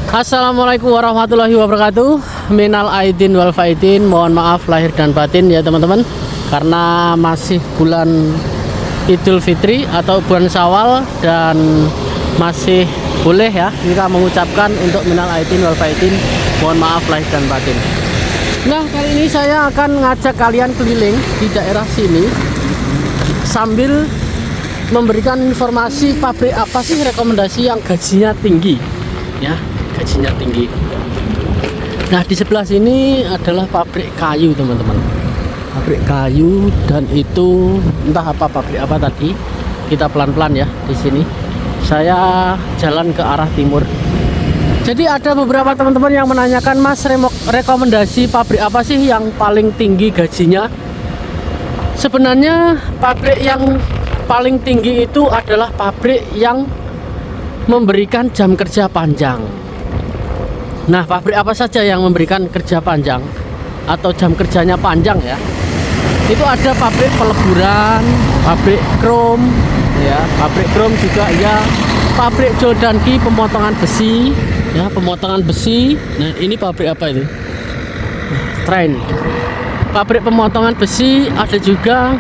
Assalamualaikum warahmatullahi wabarakatuh. Minal aidin wal faidin, mohon maaf lahir dan batin ya teman-teman, karena masih bulan Idul Fitri atau bulan Syawal dan masih boleh ya kita mengucapkan untuk minal aidin wal faidin, mohon maaf lahir dan batin. Nah, kali ini saya akan ngajak kalian keliling di daerah sini sambil memberikan informasi pabrik apa sih rekomendasi yang gajinya tinggi ya, gajinya tinggi. Nah, di sebelah sini adalah pabrik kayu teman-teman, pabrik kayu, dan itu entah apa pabrik apa tadi. Kita pelan-pelan ya di sini. Saya jalan ke arah timur. Jadi ada beberapa teman-teman yang menanyakan, Mas, rekomendasi pabrik apa sih yang paling tinggi gajinya? Sebenarnya pabrik yang paling tinggi itu adalah pabrik yang memberikan jam kerja panjang. Nah, pabrik apa saja yang memberikan kerja panjang atau jam kerjanya panjang ya? Itu ada pabrik peleburan, pabrik krom ya, pabrik krom juga ya, pabrik Jodanki pemotongan besi ya, pemotongan besi. Nah, ini pabrik apa itu? Tren. Pabrik pemotongan besi. Ada juga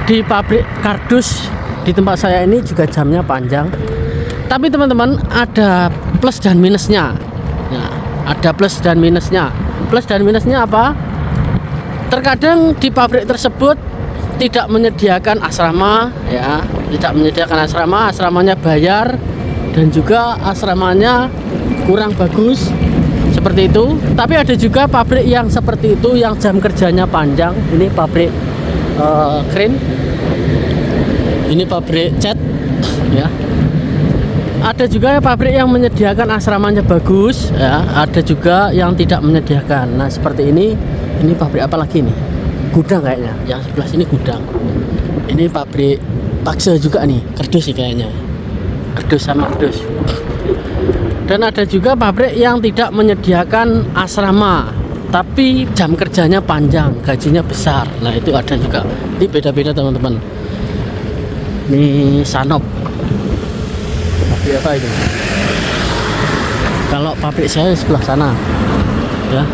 di pabrik kardus di tempat saya ini juga jamnya panjang. Tapi teman-teman, ada plus dan minusnya. Nah, ada plus dan minusnya. Plus dan minusnya apa? Terkadang di pabrik tersebut tidak menyediakan asrama ya, tidak menyediakan asrama, asramanya bayar, dan juga asramanya kurang bagus seperti itu. Tapi ada juga pabrik yang seperti itu, yang jam kerjanya panjang. Ini pabrik crane, ini pabrik cat ya. Ada juga pabrik yang menyediakan asramanya bagus ya, ada juga yang tidak menyediakan. Nah, seperti ini pabrik apa lagi nih? Gudang kayaknya. Yang sebelah sini gudang. Ini pabrik bakso juga nih, kardus sih kayaknya. Kardus sama kardus. Dan ada juga pabrik yang tidak menyediakan asrama, tapi jam kerjanya panjang, gajinya besar. Nah, itu ada juga. Ini beda-beda teman-teman. Ini Sanop. Pabrik apa itu? Kalau pabrik saya sebelah sana ya.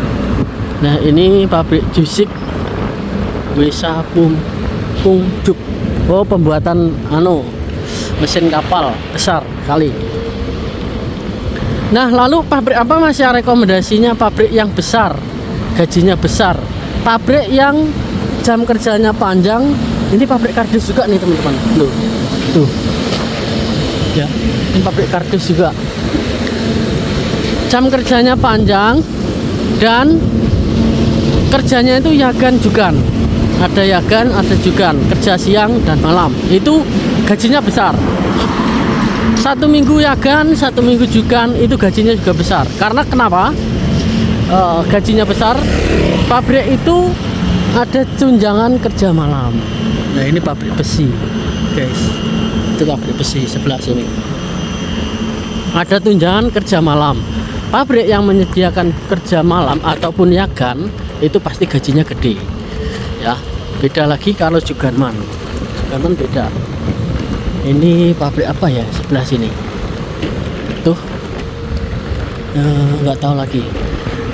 Nah, ini pabrik Jusik Wesa Pungjuk. Oh, pembuatan mesin kapal besar kali. Nah, lalu pabrik apa Mas yang rekomendasinya? Pabrik yang besar, gajinya besar, pabrik yang jam kerjanya panjang. Ini pabrik kardus juga nih teman-teman. Tuh ya, ini pabrik kardus juga, jam kerjanya panjang dan kerjanya itu yagan jugan. Ada yagan, ada jugan, kerja siang dan malam. Itu gajinya besar. 1 minggu yagan, 1 minggu jugan, itu gajinya juga besar. Karena kenapa? Gajinya besar, pabrik itu ada tunjangan kerja malam. Nah, ini pabrik besi guys, itu pabrik besi sebelah sini, ada tunjangan kerja malam. Pabrik yang menyediakan kerja malam ataupun yagan itu pasti gajinya gede ya. Beda lagi kalau Juganman beda. Ini pabrik apa ya sebelah sini tuh, nggak tahu lagi.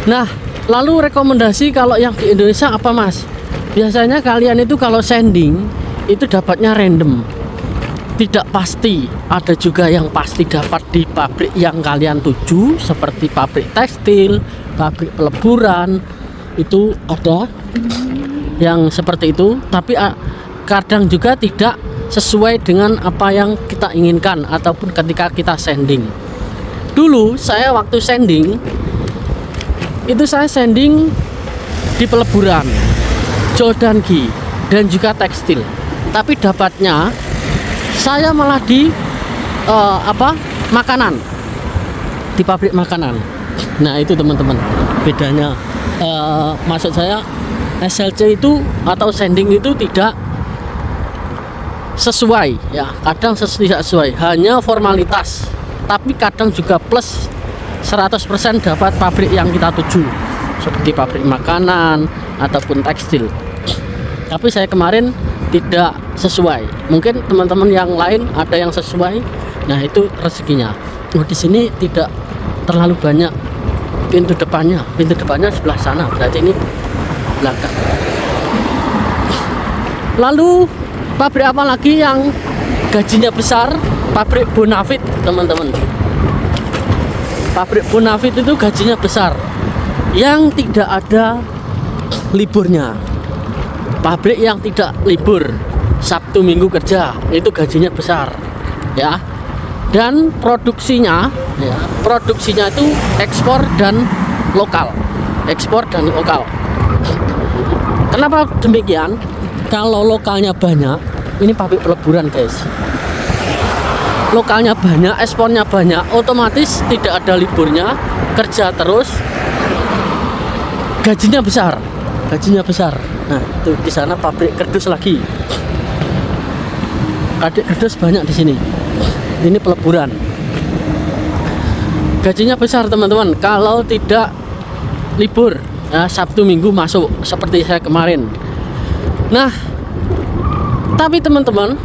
Nah, lalu rekomendasi kalau yang di Indonesia apa Mas? Biasanya kalian itu kalau sanding itu dapatnya random, tidak pasti. Ada juga yang pasti dapat di pabrik yang kalian tuju, seperti pabrik tekstil, pabrik peleburan, itu ada yang seperti itu. Tapi kadang juga tidak sesuai dengan apa yang kita inginkan ataupun ketika kita sanding. Dulu saya waktu sanding itu saya sanding di peleburan, Jodanki, dan juga tekstil. Tapi dapatnya saya malah di makanan, di pabrik makanan. Nah, itu teman-teman bedanya. Maksud saya SLC itu atau sanding itu tidak sesuai ya, kadang tidak sesuai, hanya formalitas. Tapi kadang juga plus 100% dapat pabrik yang kita tuju, seperti pabrik makanan ataupun tekstil. Tapi saya kemarin tidak sesuai. Mungkin teman-teman yang lain ada yang sesuai. Nah, itu rezekinya. Oh, di sini tidak terlalu banyak pintu depannya sebelah sana, berarti ini belakang. Lalu pabrik apa lagi yang gajinya besar? Pabrik Bonafit, teman-teman. Pabrik Bonafit itu gajinya besar, yang tidak ada liburnya. Pabrik yang tidak libur, Sabtu Minggu kerja, itu gajinya besar, ya. Dan produksinya itu ekspor dan lokal. Kenapa demikian? Kalau lokalnya banyak, ini pabrik peleburan, guys. Lokalnya banyak, ekspornya banyak, otomatis tidak ada liburnya, kerja terus, gajinya besar. Nah, itu di sana pabrik kardus lagi. Pabrik kardus banyak di sini. Ini peleburan. Gajinya besar, teman-teman, kalau tidak libur, ya, Sabtu Minggu masuk seperti saya kemarin. Nah, tapi teman-teman,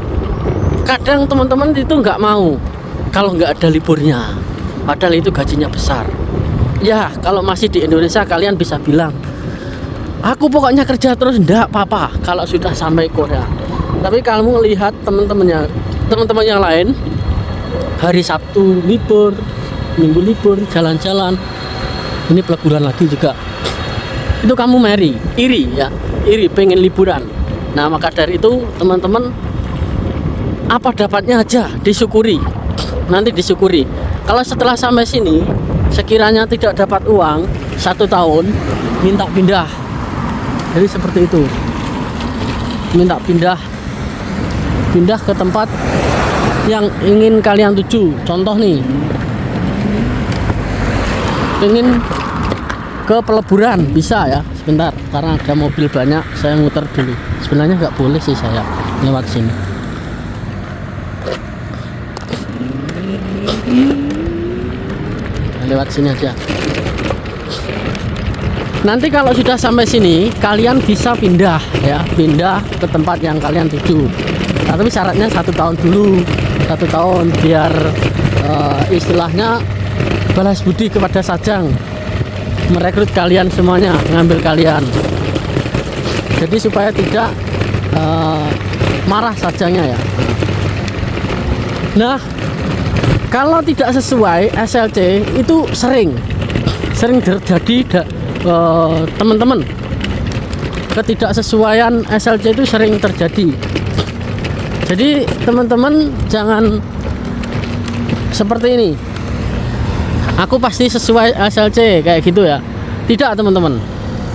kadang teman-teman itu nggak mau kalau nggak ada liburnya, padahal itu gajinya besar. Ya, kalau masih di Indonesia kalian bisa bilang, aku pokoknya kerja terus, ndak apa-apa kalau sudah sampai Korea. Tapi kamu lihat teman-teman yang lain, hari Sabtu libur, Minggu libur, jalan-jalan, ini peleburan lagi juga. Itu kamu iri pengen liburan. Nah, maka dari itu teman-teman, apa dapatnya aja disyukuri, nanti disyukuri. Kalau setelah sampai sini sekiranya tidak dapat uang 1 tahun, minta pindah. Jadi seperti itu, minta pindah ke tempat yang ingin kalian tuju. Contoh nih, pengen ke peleburan, bisa ya. Sebentar, karena ada mobil banyak, saya muter dulu. Sebenarnya nggak boleh sih saya lewat sini. Lewat sini aja. Nanti kalau sudah sampai sini, kalian bisa pindah ke tempat yang kalian tuju. Tapi syaratnya 1 tahun dulu, 1 tahun biar istilahnya balas budi kepada Sajang, merekrut kalian semuanya, ngambil kalian. Jadi supaya tidak marah Sajangnya ya. Nah, kalau tidak sesuai SLC itu sering terjadi, teman-teman. Ketidaksesuaian SLC itu sering terjadi. Jadi teman-teman jangan seperti ini, aku pasti sesuai SLC kayak gitu ya. Tidak, teman-teman.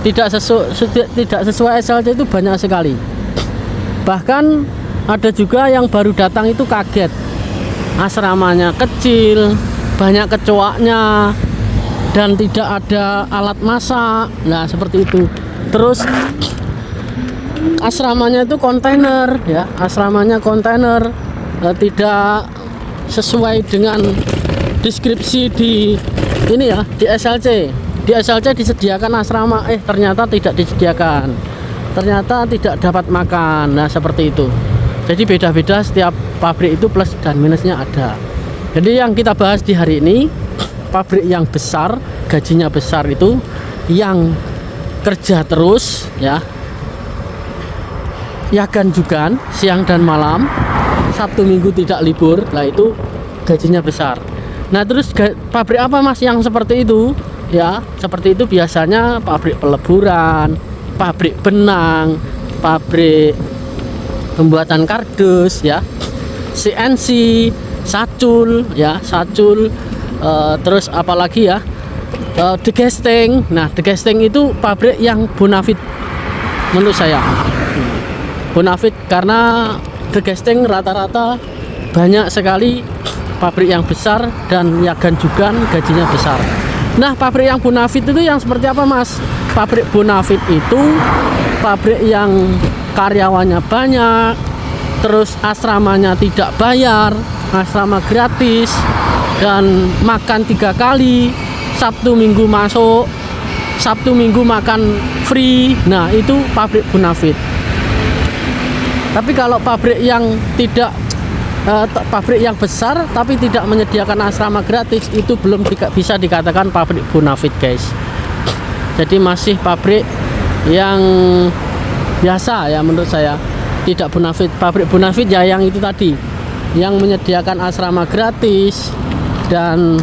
Tidak sesuai SLC itu banyak sekali. Bahkan ada juga yang baru datang itu kaget, asramanya kecil, banyak kecoaknya, dan tidak ada alat masak. Nah, seperti itu. Terus asramanya itu kontainer ya, tidak sesuai dengan deskripsi di ini ya, di SLC. Di SLC disediakan asrama, ternyata tidak disediakan. Ternyata tidak dapat makan. Nah, seperti itu. Jadi beda-beda, setiap pabrik itu plus dan minusnya ada. Jadi yang kita bahas di hari ini, pabrik yang besar, gajinya besar itu yang kerja terus ya, ganjugan siang dan malam, Sabtu Minggu tidak libur. Nah, itu gajinya besar. Nah, terus pabrik apa Mas yang seperti itu? Ya, seperti itu biasanya pabrik peleburan, pabrik benang, pabrik pembuatan kardus ya, CNC, sacul ya, terus apalagi ya, degesting. Nah, degesting itu pabrik yang Bonafit menurut saya. Bonafit karena degesting rata-rata banyak sekali pabrik yang besar dan ya ganjugan gajinya besar. Nah, pabrik yang Bonafit itu yang seperti apa Mas? Pabrik Bonafit itu pabrik yang karyawannya banyak, terus asramanya tidak bayar, asrama gratis, dan makan 3 kali, Sabtu Minggu masuk, Sabtu Minggu makan free. Nah, itu pabrik Bonafit. Tapi kalau pabrik yang tidak pabrik yang besar tapi tidak menyediakan asrama gratis, itu belum bisa dikatakan pabrik bonafit guys. Jadi masih pabrik yang biasa ya menurut saya, tidak bonafit. Pabrik bonafit ya yang itu tadi, yang menyediakan asrama gratis dan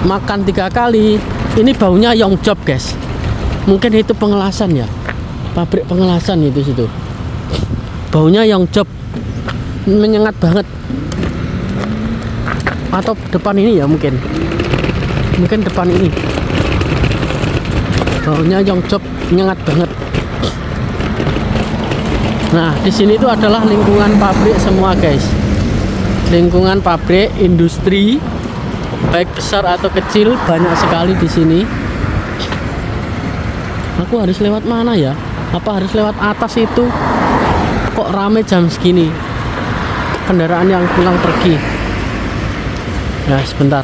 makan 3 kali. Ini baunya Yong Job guys, mungkin itu pengelasan ya, pabrik pengelasan itu situ, baunya Yong Job menyengat banget. Atau depan ini ya, mungkin depan ini baunya Yong Job menyengat banget. Nah di sini itu adalah lingkungan pabrik semua guys, lingkungan pabrik industri baik besar atau kecil, banyak sekali di sini. Aku harus lewat mana ya? Apa harus lewat atas itu? Kok rame jam segini? Kendaraan yang pulang pergi. Ya sebentar.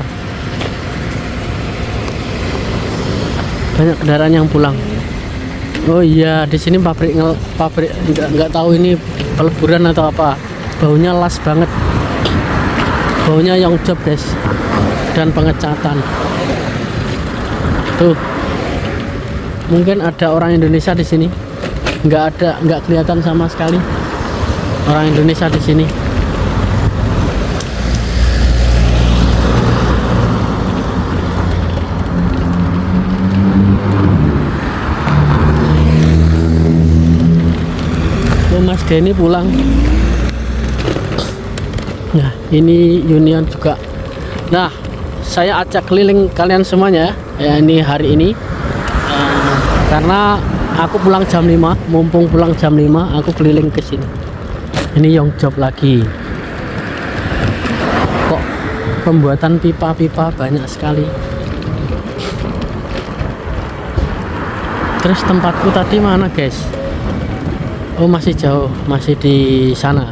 Banyak kendaraan yang pulang. Oh iya, di sini pabrik nggak tahu ini peleburan atau apa. Baunya las banget. Baunya Yong Job guys. Dan pengecatan. Tuh. Mungkin ada orang Indonesia di sini. Nggak kelihatan sama sekali orang Indonesia di sini. Mas Denny pulang. Nah ini Union juga. Nah saya ajak keliling kalian semuanya ya, ini hari ini karena aku pulang jam 5, mumpung pulang jam 5 aku keliling ke sini. Ini Yong Job lagi. Kok pembuatan pipa-pipa banyak sekali. Terus tempatku tadi mana guys? Oh masih jauh, masih di sana.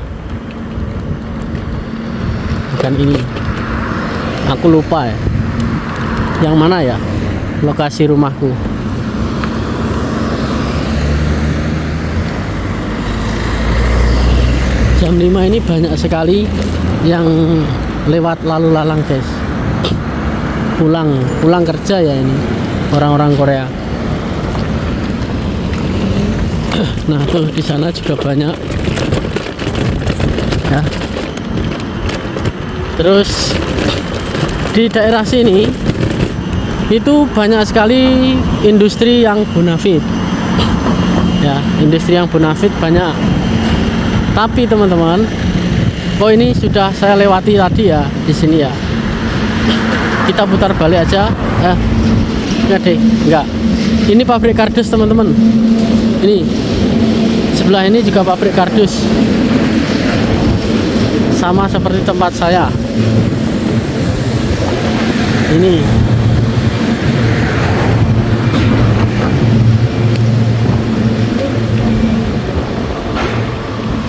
Bukan ini. Aku lupa ya. Yang mana ya lokasi rumahku? Jam 5 ini banyak sekali yang lewat lalu lalang guys. Pulang kerja ya ini orang-orang Korea. Nah tuh di sana juga banyak ya. Terus di daerah sini itu banyak sekali industri yang bonafit ya, industri yang bonafit banyak. Tapi teman-teman, oh ini sudah saya lewati tadi ya di sini ya. Kita putar balik aja. Enggak deh, enggak. Ini pabrik kardus teman-teman. Ini sebelah ini juga pabrik kardus, sama seperti tempat saya. Ini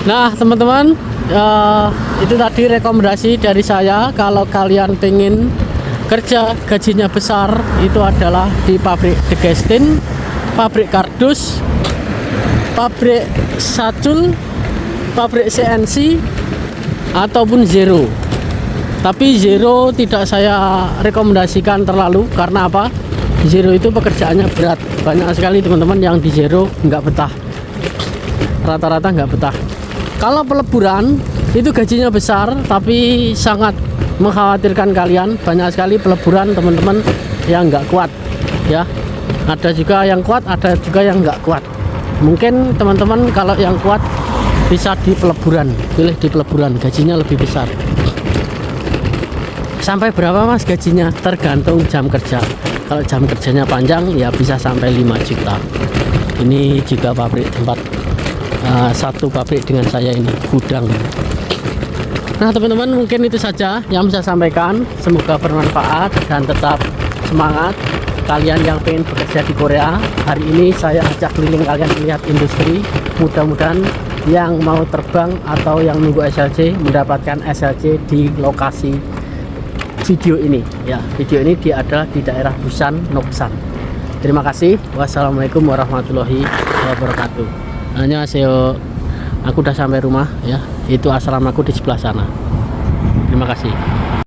nah teman-teman, itu tadi rekomendasi dari saya. Kalau kalian pengen kerja gajinya besar, itu adalah di pabrik Degestin, pabrik kardus, pabrik sacul, pabrik CNC, ataupun Zero. Tapi Zero tidak saya rekomendasikan terlalu. Karena apa? Zero itu pekerjaannya berat. Banyak sekali teman-teman yang di Zero nggak betah, rata-rata nggak betah. Kalau peleburan itu gajinya besar, tapi sangat mengkhawatirkan kalian. Banyak sekali peleburan teman-teman yang nggak kuat ya. Ada juga yang kuat, ada juga yang nggak kuat. Mungkin teman-teman kalau yang kuat bisa di peleburan, pilih di peleburan, gajinya lebih besar. Sampai berapa mas gajinya? Tergantung jam kerja. Kalau jam kerjanya panjang ya bisa sampai 5 juta. Ini juga pabrik tempat satu pabrik dengan saya ini, gudang. Nah teman-teman, mungkin itu saja yang bisa sampaikan. Semoga bermanfaat dan tetap semangat kalian yang pengen bekerja di Korea. Hari ini saya ajak keliling kalian melihat industri. Mudah-mudahan yang mau terbang atau yang nunggu SLC mendapatkan SLC di lokasi video ini ya. Video ini adalah di daerah Busan, Noksan. Terima kasih. Wassalamualaikum warahmatullahi wabarakatuh. Annyeonghaseyo. Aku udah sampai rumah ya. Itu asramaku di sebelah sana. Terima kasih.